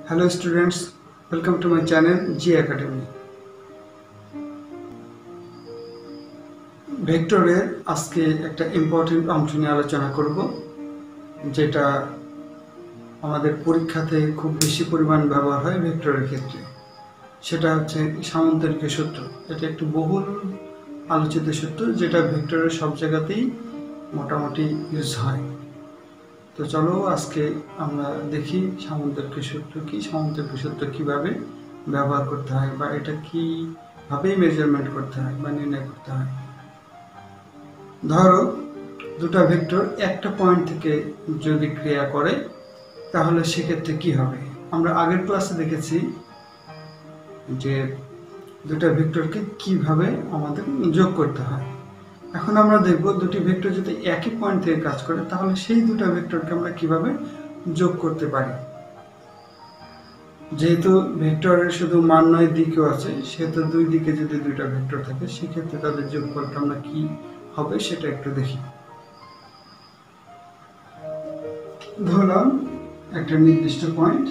Hello students, welcome to my channel G Academy. ভেক্টরের আজকে একটা ইম্পর্টেন্ট অংশ নিয়ে আলোচনা করব, যেটা আমাদের পরীক্ষাতে খুব বেশি পরিমাণ ব্যবহার হয় ভেক্টরের ক্ষেত্রে। সেটা হচ্ছে সামান্তরিকের সূত্র। এটা একটু বহুল আলোচিত সূত্র, যেটা ভেক্টরের সব জায়গাতেই মোটামুটি ইউজ হয়। তো চলো আজকে আমরা দেখি সামান্তরিকের সূত্র কি, সামান্তরিকের সূত্র কিভাবে ব্যবহার করতে হয়, বা এটা কিভাবে মেজারমেন্ট করতে হয় বা নির্ণয় করতে হয়। ধরো দুটো ভেক্টর একটা পয়েন্ট থেকে যদি ক্রিয়া করে তাহলে সেক্ষেত্রে কি হবে। আমরা আগের ক্লাসে দেখেছি যে দুটো ভেক্টরকে কিভাবে আমাদের যোগ করতে হয়। এখন আমরা দেখব দুটি ভেক্টর যদি একই পয়েন্ট থেকে কাজ করে তাহলে সেই দুটো ভেক্টরকে আমরা কিভাবে যোগ করতে পারি। যেহেতু ভেক্টরের শুধু মান নয় দিকও আছে, সেহেতু দুই দিকে যদি দুইটা ভেক্টর থাকে সেক্ষেত্রে তাদের যোগফলটা আমরা কি হবে সেটা একটু দেখি। ধরলাম একটা নির্দিষ্ট পয়েন্ট,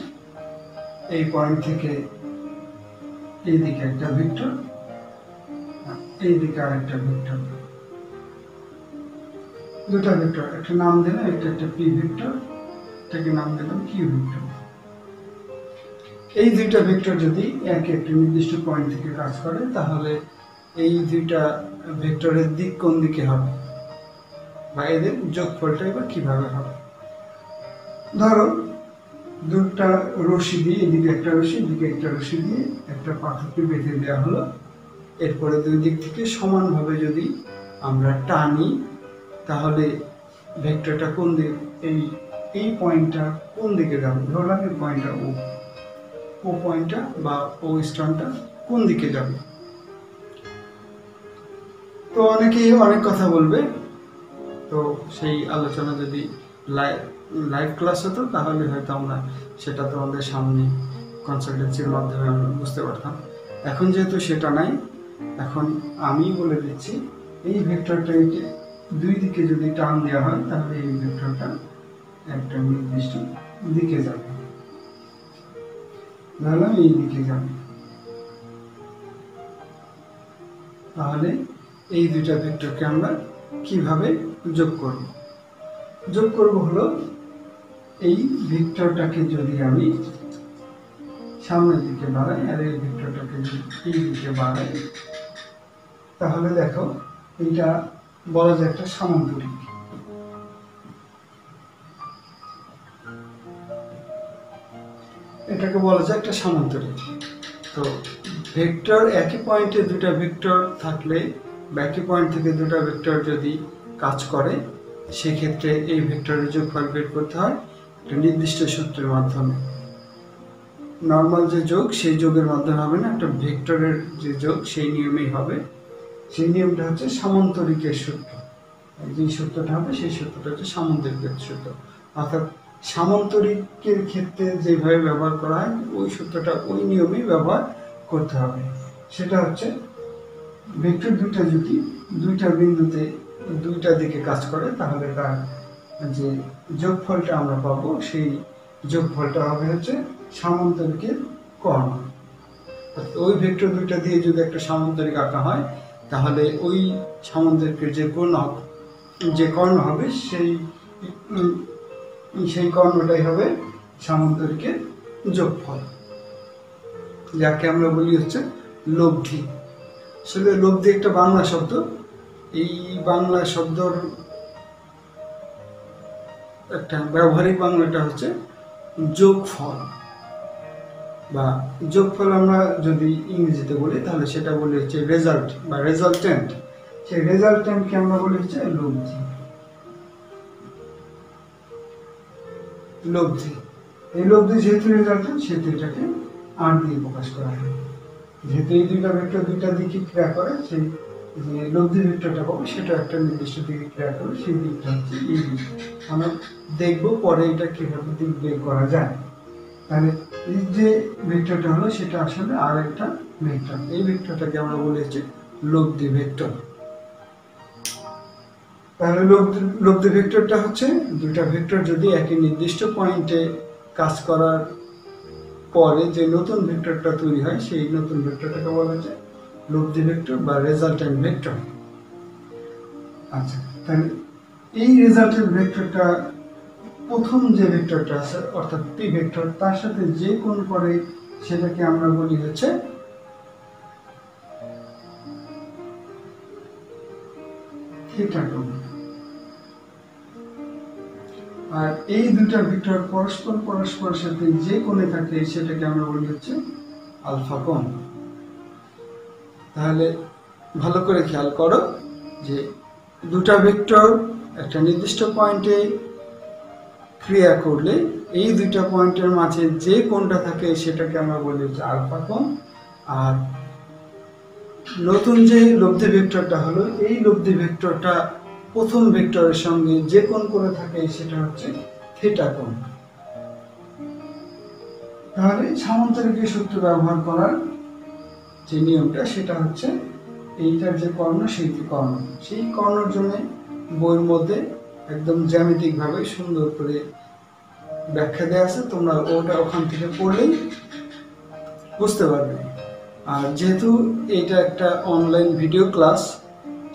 এই পয়েন্ট থেকে এই দিকে একটা ভেক্টর, এই দিকে আরেকটা ভেক্টর, দুটা ভেক্টর, একটা নাম দিলাম, একটা পি ভেক্টর, এটাকে নাম দিলাম কিউ ভেক্টর। এই দুইটা ভেক্টর যদি একটা নির্দিষ্ট পয়েন্ট থেকে কাজ করে তাহলে এই দুইটা ভেক্টরের দিক কোন দিকে হবে বা এদের যোগফলটা এবার কিভাবে হবে। ধরো দুটা রশি দিয়ে, এদিকে একটা রশি, এদিকে একটা রশি দিয়ে একটা পাথরকে বেঁধে দেওয়া হলো। এরপরে দুই দিক থেকে সমানভাবে যদি আমরা টানি তাহলে ভেক্টরটা কোন দিকে, এই পয়েন্টটা কোন দিকে যাবে। ধরলাম এই পয়েন্টটা ও পয়েন্টটা বা ও স্টোনটা কোন দিকে যাবে। তো অনেকেই অনেক কথা বলবে, তো সেই আলোচনা যদি লাইভ ক্লাস হতো তাহলে হয়তো আমরা সেটা তোমাদের সামনে কনসালটেন্সির মাধ্যমে আমরা বুঝতে পারতাম। এখন যেহেতু সেটা নাই, এখন আমি বলে দিচ্ছি এই ভেক্টরটাকে দুই দিকে যদি টান দেওয়া হয় তাহলে এই ভেক্টরটা একটা নির্দিষ্ট দিকে যাবে, ধরলাম এই দিকে যাবে। তাহলে এই দুইটা ভেক্টরকে আমরা কিভাবে যোগ করব। যোগ করব হলো এই ভেক্টরটাকে যদি আমি সামনের দিকে বাড়াই আর এই ভেক্টরটাকে যদি এই দিকে বাড়াই তাহলে দেখো এটা বলা যায় একটা সামান্তরিক। এটাকে বলা যায় একটা সামান্তরিক। তো ভেক্টর একই পয়েন্টে দুটা ভেক্টর থাকলে বা একই পয়েন্ট থেকে দুটা ভেক্টর যদি কাজ করে সেক্ষেত্রে এই ভেক্টরের যোগফল বের করতে হয় একটা নির্দিষ্ট সূত্রের মাধ্যমে। নর্মাল যে যোগ সেই যোগের মাধ্যমে হবে না, একটা ভেক্টরের যে যোগ সেই নিয়মেই হবে। সেই নিয়মটা হচ্ছে সামান্তরিকের সূত্র। যে সূত্রটা হবে সেই সূত্রটা হচ্ছে সামান্তরিকের সূত্র। অর্থাৎ সামান্তরিকের ক্ষেত্রে যেভাবে ব্যবহার করা হয় ওই সূত্রটা ওই নিয়মেই ব্যবহার করতে হবে। সেটা হচ্ছে ভেক্টর দুইটা যদি দুইটা বিন্দুতে দুইটা দিকে কাজ করে তাহলে তার যে যোগফলটা আমরা পাবো সেই যোগফলটা হবে হচ্ছে সামান্তরিকের কর্ণ। ওই ভেক্টর দুইটা দিয়ে যদি একটা সামান্তরিক আঁকা হয় তাহলে ওই সামান্তরিকের যে কর্ণ হবে সেই কর্ণটাই হবে সামান্তরিকের যোগফল, যাকে আমরা বলি হচ্ছে লব্ধি। আসলে লব্ধি একটা বাংলা শব্দ। এই বাংলা শব্দর একটা ব্যবহারিক বাংলাটা হচ্ছে যোগফল, বা যোগফল আমরা যদি ইংরেজিতে বলি তাহলে সেটা বলি হচ্ছে রেজাল্ট বা রেজাল্টেন্ট। সেই রেজাল্টেন্টকে আমরা বলি হচ্ছে লব্ধি। লব্ধি, এই লব্ধি যেহেতু রেজাল্টেন্ট সেহেতু এটাকে আর দিয়ে প্রকাশ করা হয়। যেহেতু এই দুইটা ভেক্টর দুইটা দিকে ক্রিয়া করে, সেই যে লব্ধি ভেক্টরটা পাবো সেটা একটা নির্দিষ্ট দিকে ক্রিয়া করে, সেই দিকটা হচ্ছে এই দিক। আমরা দেখবো পরে এটা কিভাবে দিক বের করা যায়। তাহলে এই যে ভেক্টরটা হলো সেটা আসলে আর একটা ভেক্টর। এই ভেক্টরটাকে আমরা বলি হচ্ছে লব্ধি ভেক্টর। তাহলে লব্ধি ভেক্টরটা হচ্ছে দুইটা ভেক্টর যদি একই নির্দিষ্ট পয়েন্টে কাজ করার পরে যে নতুন ভেক্টরটা তৈরি হয় সেই নতুন ভেক্টরটাকে বলা হচ্ছে লব্ধি ভেক্টর বা রেজাল্টেন্ট ভেক্টর। আচ্ছা, তাহলে এই রেজাল্টেন্ট ভেক্টরটা প্রথম যে ভেক্টরটা আছে অর্থাৎ পি ভেক্টর, তার সাথে যে কোণ করে সেটাকে আমরা বলি হচ্ছে থিটা কোণ। আর এই দুটা ভেক্টর পরস্পরের সাথে যে কোণে থাকে সেটাকে আমরা বলি হচ্ছে আলফা কোণ। তাহলে ভালো করে খেয়াল করো যে দুটা ভেক্টর একটা নির্দিষ্ট পয়েন্টে ক্রিয়া করলে এই দুইটা পয়েন্টের মাঝে যে কোণটা থাকে সেটাকে আমরা বলি হচ্ছে আলফা কোণ। আর নতুন যে লব্ধি ভেক্টরটা হলো, এই লব্ধি ভেক্টরটা প্রথম ভেক্টরের সঙ্গে যে কোণ করে থাকে সেটা হচ্ছে থিটা কোণ। তাহলে সামান্তরিকের সূত্র ব্যবহার করার যে নিয়মটা সেটা হচ্ছে এইটার যে কর্ণ সেই কর্ণের জন্য বইয়ের মধ্যে একদম জ্যামিতিক ভাবে সুন্দর করে ব্যাখ্যা দেওয়া আছে, তোমরা ওটা ওখান থেকে পড়লেই বুঝতে পারবে। আর যেহেতু এটা একটা অনলাইন ভিডিও ক্লাস,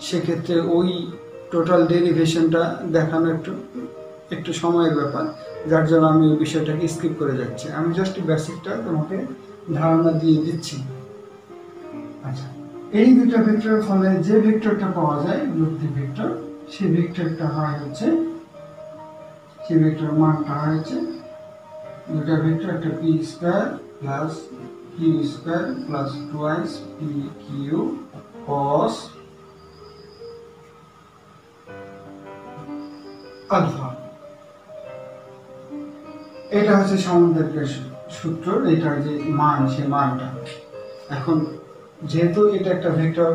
সেক্ষেত্রে ওই টোটাল ডেরিভেশনটা দেখানো একটু সময়ের ব্যাপার, যার জন্য আমি ওই বিষয়টাকে স্কিপ করে যাচ্ছি। আমি জাস্ট বেসিকটা তোমাকে ধারণা দিয়ে দিচ্ছি। আচ্ছা, এই দুটা ভেক্টরের ফলে যে ভেক্টরটা পাওয়া যায় লব্ধি ভেক্টর, সেই ভেক্টরটা হয় হচ্ছে, সেই ভেক্টর মানটা হচ্ছে দুটা ভেক্টর, একটা P square plus Q square plus twice P Q cos alpha. এটা হচ্ছে সামান্তরিকের সূত্র, এটার যে মান সে মানটা। এখন যেহেতু এটা একটা ভেক্টর,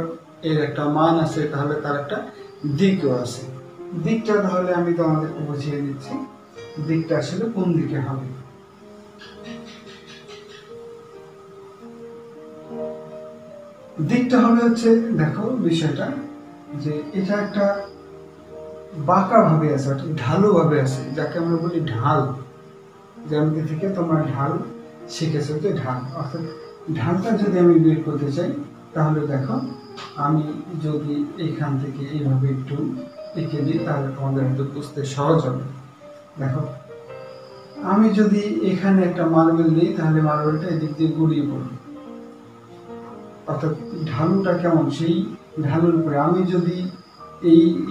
এর একটা মান আছে, তাহলে তার একটা দিকও আছে। দিকটা তাহলে আমি তোমাদেরকে বুঝিয়ে দিচ্ছি, দিকটা আসলে কোন দিকে হবে। দিকটা হবে হচ্ছে, দেখো বিষয়টা যে এটা একটা বাঁকা ভাবে আছে, ঢালু ভাবে আছে, যাকে আমরা বলি ঢাল। জ্যামিতি থেকে তোমরা ঢাল শিখেছো, যে ঢাল, অর্থাৎ ঢালটা যদি আমি বের করতে চাই তাহলে দেখো, আমি যদি এইখান থেকে এইভাবে একটু এঁকে দিই তাহলে তোমাদের হয়তো বুঝতে সহজ হবে। দেখো, আমি যদি এখানে একটা মার্বেল দিই তাহলে মার্বেলটা এদিক দিয়ে গড়িয়ে পড়বে, অর্থাৎ ঢালুটা কেমন, সেই ঢালুর উপরে আমি যদি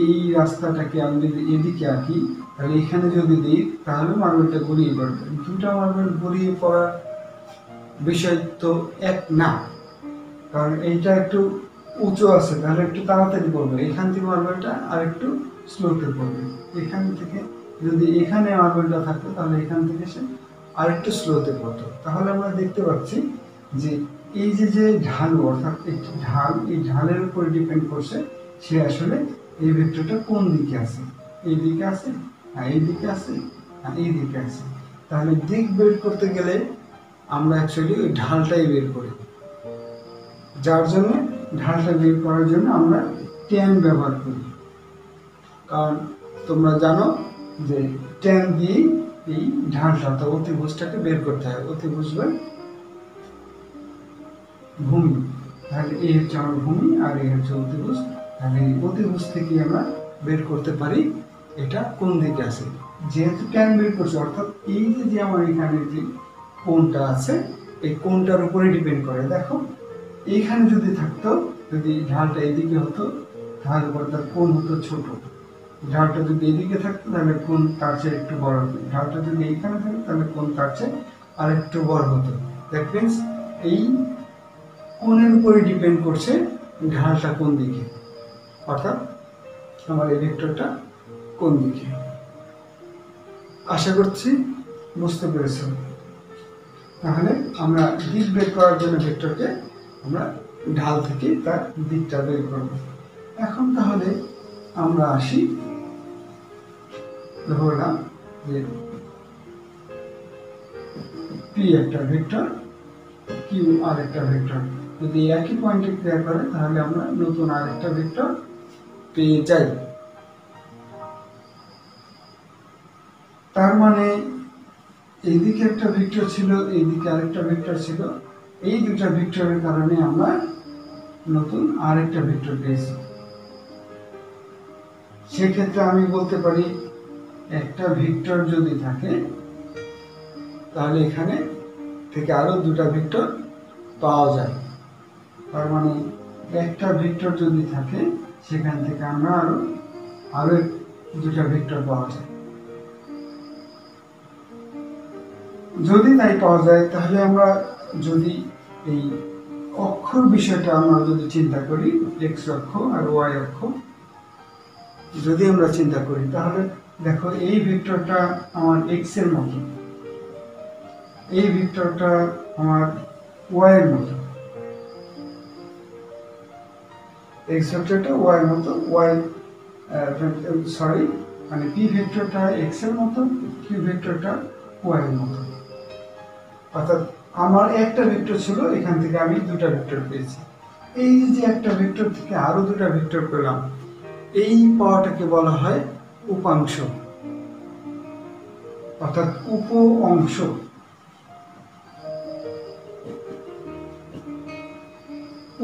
এই রাস্তাটাকে আমি যদি এদিকে আঁকি তাহলে এখানে যদি দিই তাহলে মার্বেলটা গড়িয়ে পড়বে। দুটা মার্বেল গড়িয়ে পড়ার বিষয় তো এক না, কারণ এইটা একটু উঁচু আছে তাহলে একটু তাড়াতাড়ি পড়বে, এখান থেকে মার্বেলটা আর একটু স্লোতে পড়বে। এখান থেকে যদি এখানে মার্বেলটা থাকতো তাহলে এখান থেকে সে আর একটু স্লোতে পড়তো। তাহলে আমরা দেখতে পাচ্ছি যে এই যে ঢালু, অর্থাৎ একটি ঢাল, এই ঢালের উপর ডিপেন্ড করছে সে আসলে এই ভেক্টরটা কোন দিকে আছে, এই দিকে আছে, এই দিকে আছে, এই দিকে আছে। তাহলে দিক বের করতে গেলে আমরা অ্যাকচুয়ালি ওই ঢালটাই বের করি, যার জন্য ঢালটা বের করার জন্য আমরা ট্যান ব্যবহার করি। কারণ তোমরা জানো যে ট্যান দিয়ে এই ঢালটা অর্থাৎ অতিভুজটাকে বের করতে হয়। অতিভুজ ভূমি, তাহলে এই হচ্ছে আমার ভূমি আর এই হচ্ছে অতিভুজ। তাহলে এই অতিভুজ থেকে আমরা বের করতে পারি এটা কোন দিকে আছে। যেহেতু ট্যান বের করছে, অর্থাৎ এই যে আমার এখানে যে কোণটা আছে এই কোণটার উপরে ডিপেন্ড করে। দেখো, এইখানে যদি থাকতো, যদি ঢালটা এদিকে হতো তাহলে তার কোণ হতো ছোট, ঢালটা যদি এদিকে থাকতো তাহলে কোণ তার চেয়ে একটু বড় হতো, ঢালটা যদি এইখানে থাকতো তাহলে কোণ তার চেয়ে আর একটু বড় হতো। দ্যাট মিনস এই কোণের উপরে ডিপেন্ড করছে ঢালটা কোন দিকে, অর্থাৎ আমার এই ভেক্টরটা কোন দিকে। আশা করছি বুঝতে পেরেছ। তাহলে আমরা দিক বের করার জন্য ভেক্টরকে আমরা ঢাল থেকে তার দিকটা বের করব। এখন তাহলে আমরা আসি, ধরলাম যে পি একটা ভেক্টর, কিউ আর একটা ভেক্টর, যদি একই পয়েন্টে ক্রিয়া করে তাহলে আমরা নতুন আরেকটা ভেক্টর পেয়ে যাই। তার মানে এইদিকে একটা ভেক্টর ছিল, এইদিকে আরেকটা ভেক্টর ছিল, এই দুটা ভেক্টরের কারণে আমরা নতুন আরেকটা ভেক্টর পেয়েছি। সেক্ষেত্রে আমি বলতে পারি একটা ভেক্টর যদি থাকে তাহলে এখানে থেকে আরো দুটা ভেক্টর পাওয়া যায়। তার মানে একটা ভেক্টর যদি থাকে সেখান থেকে আমরা আরো দুটা ভেক্টর পাওয়া যায়। যদি তাই পাওয়া যায় তাহলে আমরা যদি এই অক্ষর বিষয়টা আমরা যদি চিন্তা করি, এক্স অক্ষ আর ওয়াই অক্ষ যদি আমরা চিন্তা করি, তাহলে দেখো এই ভেক্টরটা আমার এক্স এর মতো, এই ভেক্টরটা আমার ওয়াই এর মতো, এক্স ভেক্টরটা ওয়াই এর মতো, মানে পি ভেক্টরটা এক্স এর মতো, কিউ ভেক্টরটা ওয়াই এর মতো। অর্থাৎ আমার একটা ভেক্টর ছিল, এখান থেকে আমি দুটা ভেক্টর পেয়েছি। এই যে একটা ভেক্টর থেকে আরো দুটা ভেক্টর পেলাম, এই পাওয়াটাকে বলা হয় উপাংশ, অর্থাৎ উপ অংশ।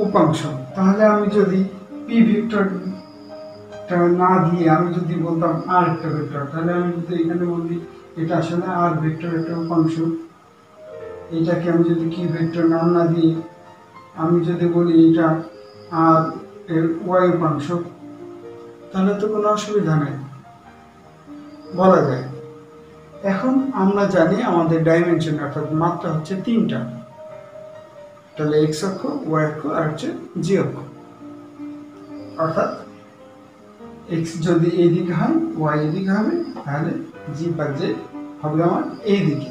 উপাংশ। তাহলে আমি যদি পি ভেক্টরটা না দিয়ে আমি যদি বলতাম আর একটা ভেক্টর, তাহলে আমি যদি এখানে বলি এটা আসলে আর ভেক্টর একটা উপাংশ, এটাকে আমি যদি কি ভেক্টর নাম না দিই, আমি যদি বলি এটা আর এর ওয়াই উপাংশ, তাহলে তো কোনো অসুবিধা নেই, বলা যায়। এখন আমরা জানি আমাদের ডাইমেনশন অর্থাৎ মাত্রা হচ্ছে তিনটা, তাহলে এক্স অক্ষ, ওয়াই অক্ষ আর হচ্ছে জি অক্ষ। অর্থাৎ এক্স যদি এই দিকে হয়, ওয়াই এদিকে হবে, তাহলে জি বা জে হবে আমার এই দিকে।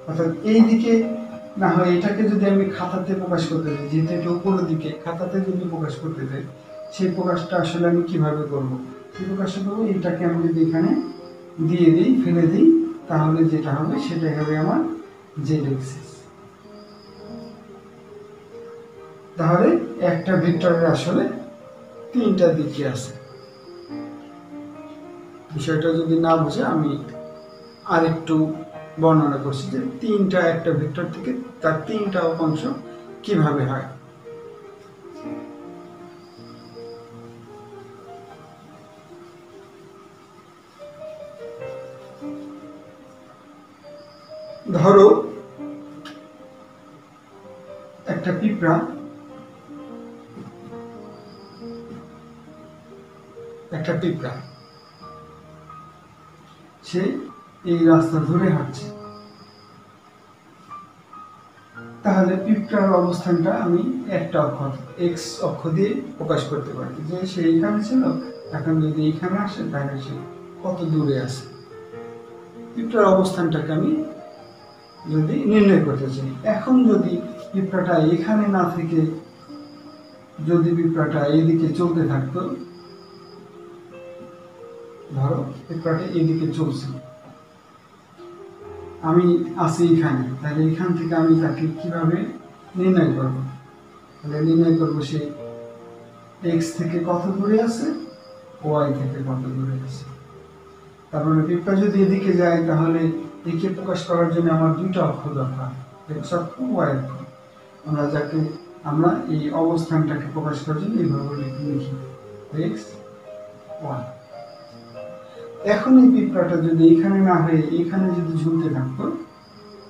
অর্থাৎ এই দিকে না হয় এটাকে যদি আমি খাতাতে প্রকাশ করতে চাই, যেহেতু এটা উপরের দিকে, খাতাতে যদি প্রকাশ করতে চাই, সেই প্রকাশটা আসলে আমি কিভাবে করব? সেই প্রকাশটা করবো, এটাকে আমি যদি এখানে দিয়ে দিই, ফেলে দিই, তাহলে যেটা হবে সেটাই হবে আমার জেড এক্সিস। তাহলে একটা ভেক্টরের আসলে তিনটা দিকে আছে। বিষয়টা যদি না বুঝে আমি আরেকটু বর্ণনা করছি যে তিনটা একটা ভেক্টর থেকে তার তিনটা উপাংশ কিভাবে হয়। ধরো একটা পিঁপড়া সে এই রাস্তা ধরে হাঁটছে, তাহলে পিঁপড়ার অবস্থানটা আমি একটা অক্ষ এক্স অক্ষ দিয়ে প্রকাশ করতে পারি, যে সে এখানে ছিল, এখন যদি এখানে আসে তাহলে সে কত দূরে আছে। পিঁপড়ার অবস্থানটাকে আমি যদি নির্ণয় করতে চাই, এখন যদি পিঁপড়াটা এখানে না থেকে যদি পিঁপড়াটা এইদিকে চলতে থাকতো, ধরো পিঁপড়াটা এইদিকে চলছে, আমি আছি এখানে, তাহলে এখান থেকে আমি তাকে কিভাবে নির্ণয় করব? তাহলে নির্ণয় করব সে এক্স থেকে কত দূরে আছে, ওয়াই থেকে কত দূরে আছে। তার মানে পিঁপড়া যদি এদিকে যায়, তাহলে একে প্রকাশ করার জন্য আমার দুইটা অক্ষ দরকার, এক্স অক্ষ, ওয়াই অক্ষ। আমরা এই অবস্থানটাকে প্রকাশ করার জন্য এইভাবে লিখি এক্স, ওয়াই। এখন এই পিঁপড়াটা যদি এখানে না হয়ে এখানে যদি ঝুলতে থাকতো,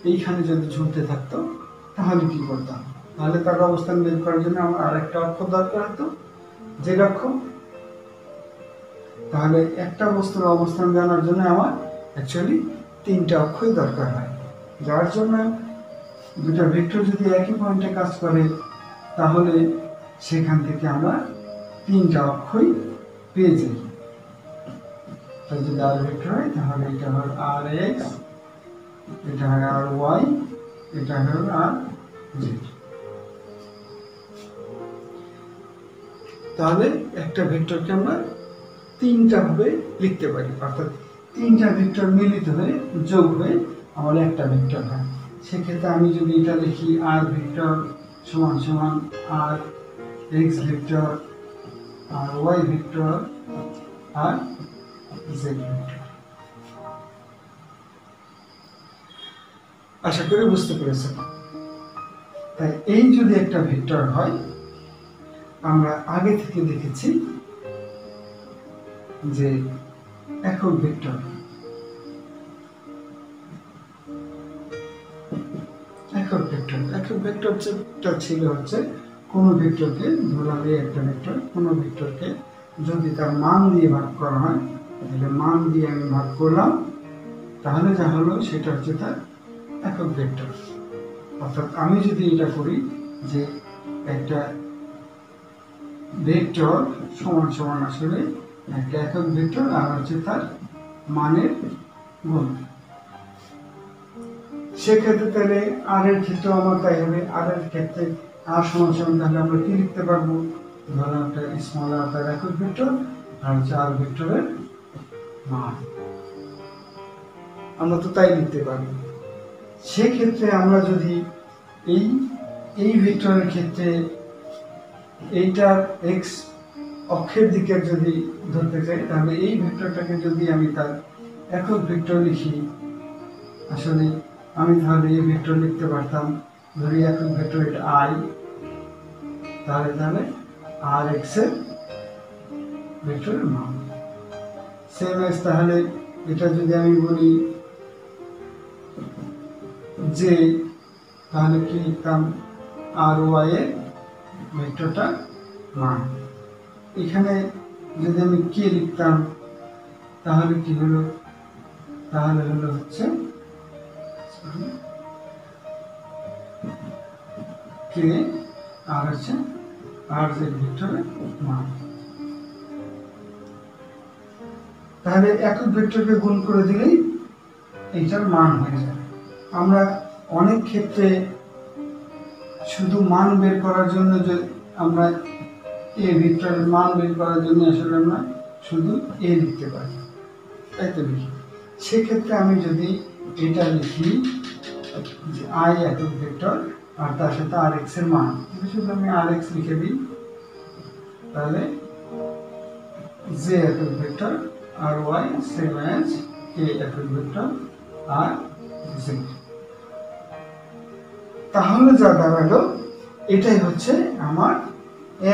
এইখানে যদি ঝুলতে থাকতো, তাহলে কি করতাম? তাহলে তার অবস্থান বের করার জন্য আমার আরেকটা অক্ষ দরকার হতো, জেড অক্ষ। তাহলে একটা বস্তুর অবস্থান জানার জন্য আমার অ্যাকচুয়ালি তিনটা অক্ষই দরকার হয়, যার জন্য দুটা ভেক্টর যদি একই পয়েন্টে কাজ করে, তাহলে সেখান থেকে আমরা তিনটা অক্ষই পেয়ে যাই। যদি আর ভেক্টর হয় তাহলে এটা হবে আর এক্স, এটা হবে আর ওয়াই, এটা হবে আর জেড। তাহলে একটা ভেক্টরকে আমরা তিনটা ভাবে লিখতে পারি, অর্থাৎ তিনটা ভেক্টর মিলিত হয়ে যোগ হয়ে আমার একটা ভেক্টর হয়। সেক্ষেত্রে আমি যদি এটা লিখি আর ভেক্টর সমান সমান আর এক্স ভেক্টর, আর ওয়াই ভেক্টর, আর জেড ভেক্টর। আশা করি বুঝতে পেরেছেন। তাই এই যদি একটা ভেক্টর হয়, আমরা আগে থেকে দেখেছি যে একক ভেক্টর যেটা ছিল হচ্ছে কোন ভেক্টরকে, ধরলাম এই একটা ভেক্টর, কোন ভেক্টরকে যদি তার মান দিয়ে ভাগ করা হয়, তাহলে মান দিয়ে আমি ভাগ করলাম, তাহলে যা হলো সেটা হচ্ছে তার একক ভেক্টর। অর্থাৎ আমি যদি এটা করি যে একটা ভেক্টর সমান সমান আসলে একটা একক ভেক্টর আর হচ্ছে তার মানের গুণ, সেক্ষেত্রে তাহলে আর এর ক্ষেত্রে আমার তাই হবে। আর এর ক্ষেত্রে আর সমান সমান, তাহলে আমরা কি লিখতে পারবো, ধরো একটা স্মল আর তার একক ভেক্টর আর হচ্ছে আর ভেক্টরের মান, আমরা তো তাই লিখতে পারবো। সেক্ষেত্রে আমরা যদি এই ভেক্টরের ক্ষেত্রে এইটার এক্স অক্ষের দিকে যদি ধরতে চাই, তাহলে এই ভেক্টরটাকে যদি আমি তার একক ভেক্টর লিখি, আসলে আমি তাহলে এই ভেক্টর লিখতে পারতাম, ধরি একক ভেক্টর এটা আই, তাহলে আর এক্স এর ভেক্টরের মান সেম এস, তাহলে এটা যদি আমি বলি যে, তাহলে কি লিখতাম আর ওয়াই এর ভেক্টরটা মান। এখানে যদি আমি কে লিখতাম, তাহলে কি হলো, তাহলে হলো হচ্ছে কে আর হচ্ছে আর যে ভেক্টরের মান। তাহলে একক ভেক্টরকে গুণ করে দিলেই এইটার মান হয়ে যাবে। আমরা অনেক ক্ষেত্রে শুধু মান বের করার জন্য যে আমরা এ ভেক্টরের মান বের করার জন্য আসলে আমরা শুধু এ লিখতে পারি, তাই তো লিখি। সেক্ষেত্রে আমি যদি এটা লিখি যে আই একক ভেক্টর আর তার সাথে আর এক্স এর মান, শুধু আমি আর এক্স লিখে দিই, তাহলে জে একক ভেক্টর আর ওয়াই সেম অ্যাজ কে একক ভেক্টর আর জেড। তাহলে যা দাঁড়ালো, এটাই হচ্ছে আমার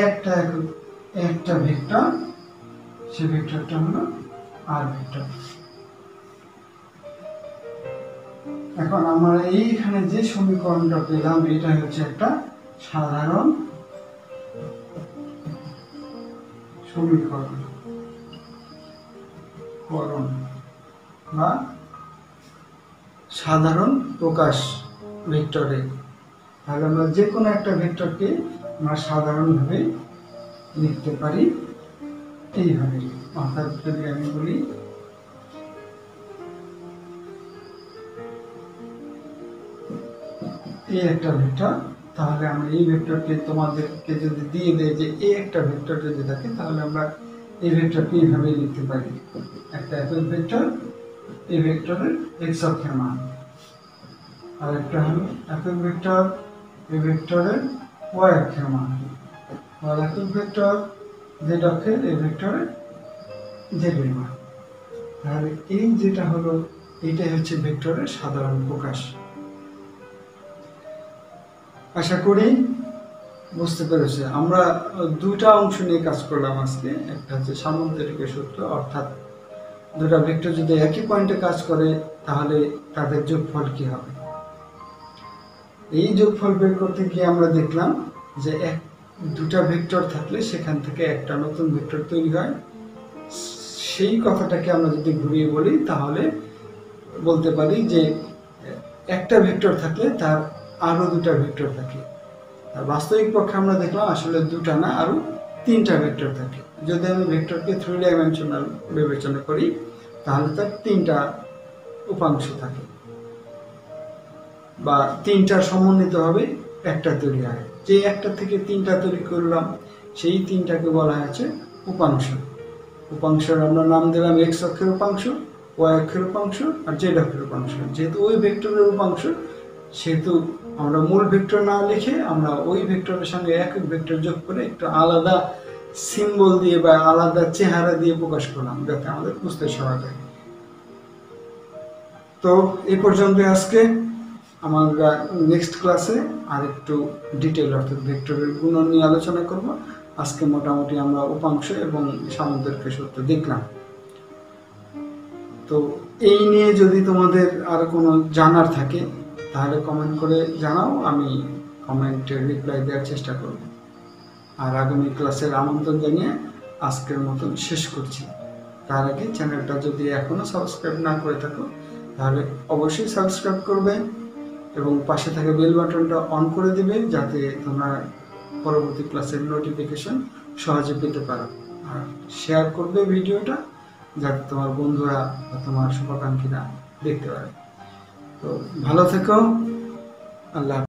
একটা ভেক্টর, সে ভেক্টরটা হলো আর ভেক্টর। এখন আমরা এইখানে যে সমীকরণটা পেলাম, এটা হচ্ছে একটা সাধারণ সমীকরণ বা সাধারণ প্রকাশ ভেক্টরে। তাহলে আমরা যে কোনো একটা ভেক্টরকে আমরা সাধারণভাবে লিখতে পারি এইভাবে। অর্থাৎ যদি আমি বলি এই একটা ভেক্টর, তাহলে আমরা এই ভেক্টরকে তোমাদেরকে যদি দিয়ে দেয় যে এই একটা ভেক্টর যদি থাকে, তাহলে আমরা এই ভেক্টরকে এইভাবে লিখতে পারি, একটা একক ভেক্টর, এই ভেক্টরের এক্স অক্ষের মান, আর একটা হলো একক ভেক্টর, এই ভেক্টরের ওয়াই অক্ষের মান, আর একক ভেক্টর জেড অক্ষের, এই ভেক্টরের জেড এর মান। তাহলে এই যেটা হলো, এইটাই হচ্ছে ভেক্টরের সাধারণ প্রকাশ। আশা করি বুঝতে পেরেছে। আমরা দুইটা অংশ নিয়ে কাজ করলাম আজকে। একটা হচ্ছে সামান্তরিকের সূত্র, অর্থাৎ দুটা ভেক্টর যদি একই পয়েন্টে কাজ করে তাহলে তাদের যোগফল কি হবে। এই যোগফল বের করতে গিয়ে আমরা দেখলাম যে দুটা ভেক্টর থাকলে সেখান থেকে একটা নতুন ভেক্টর তৈরি হয়। সেই কথাটাকে আমরা যদি ঘুরিয়ে বলি, তাহলে বলতে পারি যে একটা ভেক্টর থাকলে তার আরো দুটা ভেক্টর থাকে। আর বাস্তবিক পক্ষে আমরা দেখলাম আসলে দুটা না, আরো তিনটা ভেক্টর থাকে। যদি আমি ভেক্টরকে 3 ডাইমেনশনাল বিবেচনা করি, তাহলে তার তিনটা উপাংশ থাকে, বা তিনটার সমন্বিতভাবে একটা তৈরি হয়। যে একটা থেকে তিনটা তৈরি করলাম, সেই তিনটাকে বলা হয়েছে উপাংশ। উপাংশের আমরা নাম দিলাম এক্স অক্ষের উপাংশ, ওয়াই অক্ষের উপাংশ আর জেড অক্ষের উপাংশ। যেহেতু ওই ভেক্টরের উপাংশ, সেহেতু আমরা মূল ভেক্টর না লিখে আমরা ওই ভেক্টরের সঙ্গে একক ভেক্টর যোগ করে একটু আলাদা সিম্বল দিয়ে বা আলাদা চেহারা দিয়ে প্রকাশ করলাম, যাতে আমাদের বুঝতে সহজ হয়। তো এই পর্যন্ত আজকে আমরা নেক্সট ক্লাসে আর একটু ডিটেল অর্থাৎ ভেক্টরের গুণন নিয়ে আলোচনা করব। আজকে মোটামুটি আমরা উপাংশ এবং সামন্তরিক সূত্র দেখলাম। তো এই নিয়ে যদি তোমাদের আর কোনো জানার থাকে তাহলে কমেন্ট করে জানাও, আমি কমেন্টের রিপ্লাই দেওয়ার চেষ্টা করব। আর আগামী ক্লাসের আমন্ত্রণ জানিয়ে আজকের মতন শেষ করছি। তার আগে চ্যানেলটা যদি এখনো সাবস্ক্রাইব না করে থাকো তাহলে অবশ্যই সাবস্ক্রাইব করবে এবং পাশে থাকা বেল বাটনটা অন করে দিবে, যাতে তোমরা পরবর্তী ক্লাসের নোটিফিকেশন সহজে পেতে পারো। আর শেয়ার করবে ভিডিওটা, যাতে তোমার বন্ধুরা বা তোমার শুভাকাঙ্ক্ষীরা দেখতে পারে। তো ভালো থেকো, আল্লাহ।